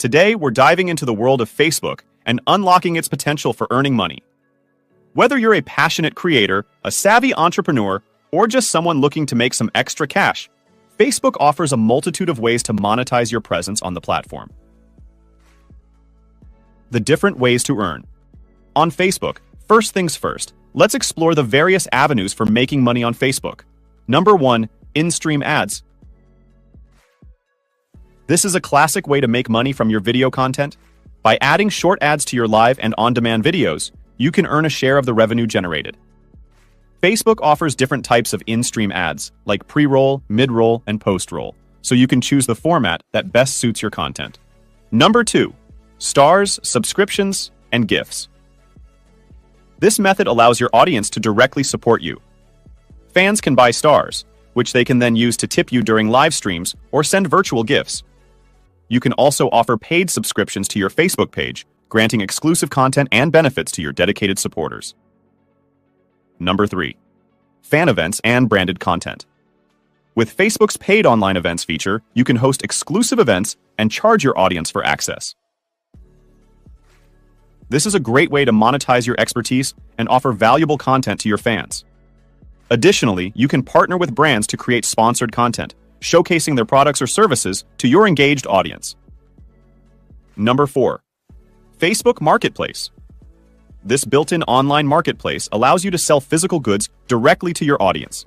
Today, we're diving into the world of Facebook and unlocking its potential for earning money. Whether you're a passionate creator, a savvy entrepreneur, or just someone looking to make some extra cash, Facebook offers a multitude of ways to monetize your presence on the platform. The different ways to earn. On Facebook, first things first, let's explore the various avenues for making money on Facebook. Number 1, in-stream ads. This is a classic way to make money from your video content. By adding short ads to your live and on-demand videos, you can earn a share of the revenue generated. Facebook offers different types of in-stream ads, like pre-roll, mid-roll, and post-roll, so you can choose the format that best suits your content. Number 2, stars, subscriptions, and gifts. This method allows your audience to directly support you. Fans can buy stars, which they can then use to tip you during live streams or send virtual gifts. You can also offer paid subscriptions to your Facebook page, granting exclusive content and benefits to your dedicated supporters. Number 3, fan events and branded content. With Facebook's paid online events feature, you can host exclusive events and charge your audience for access. This is a great way to monetize your expertise and offer valuable content to your fans. Additionally, you can partner with brands to create sponsored content, showcasing their products or services to your engaged audience. Number 4, Facebook Marketplace. This built-in online marketplace allows you to sell physical goods directly to your audience.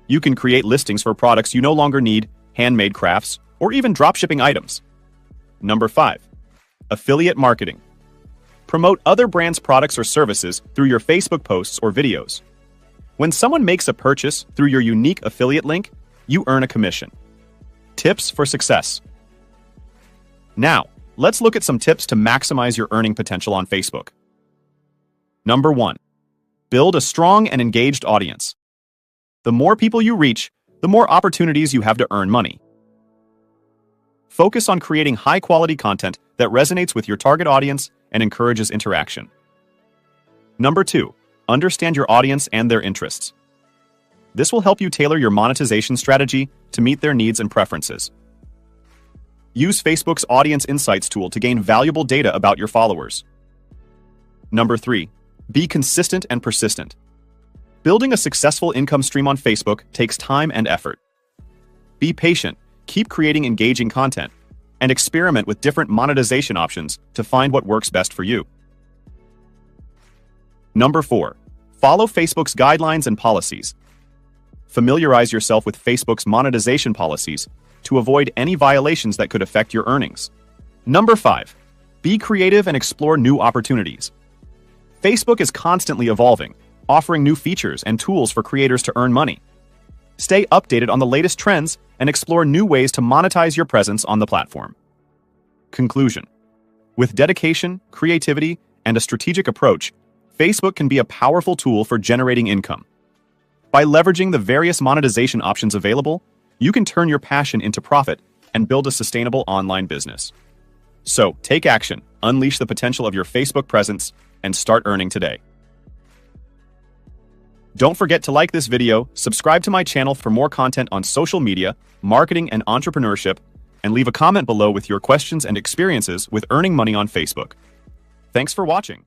You can create listings for products you no longer need, handmade crafts, or even dropshipping items. Number 5, affiliate marketing. Promote other brands' products or services through your Facebook posts or videos. When someone makes a purchase through your unique affiliate link, you earn a commission. Tips for success. Now, let's look at some tips to maximize your earning potential on Facebook. Number 1, build a strong and engaged audience. The more people you reach, the more opportunities you have to earn money. Focus on creating high-quality content that resonates with your target audience and encourages interaction. Number 2, understand your audience and their interests. This will help you tailor your monetization strategy to meet their needs and preferences. Use Facebook's Audience Insights tool to gain valuable data about your followers. Number 3, be consistent and persistent. Building a successful income stream on Facebook takes time and effort. Be patient, keep creating engaging content, and experiment with different monetization options to find what works best for you. Number 4, follow Facebook's guidelines and policies. Familiarize yourself with Facebook's monetization policies to avoid any violations that could affect your earnings. Number 5, be creative and explore new opportunities. Facebook is constantly evolving, offering new features and tools for creators to earn money. Stay updated on the latest trends and explore new ways to monetize your presence on the platform. Conclusion. With dedication, creativity, and a strategic approach, Facebook can be a powerful tool for generating income. By leveraging the various monetization options available, you can turn your passion into profit and build a sustainable online business. So, take action, unleash the potential of your Facebook presence, and start earning today. Don't forget to like this video, subscribe to my channel for more content on social media, marketing, and entrepreneurship, and leave a comment below with your questions and experiences with earning money on Facebook. Thanks for watching.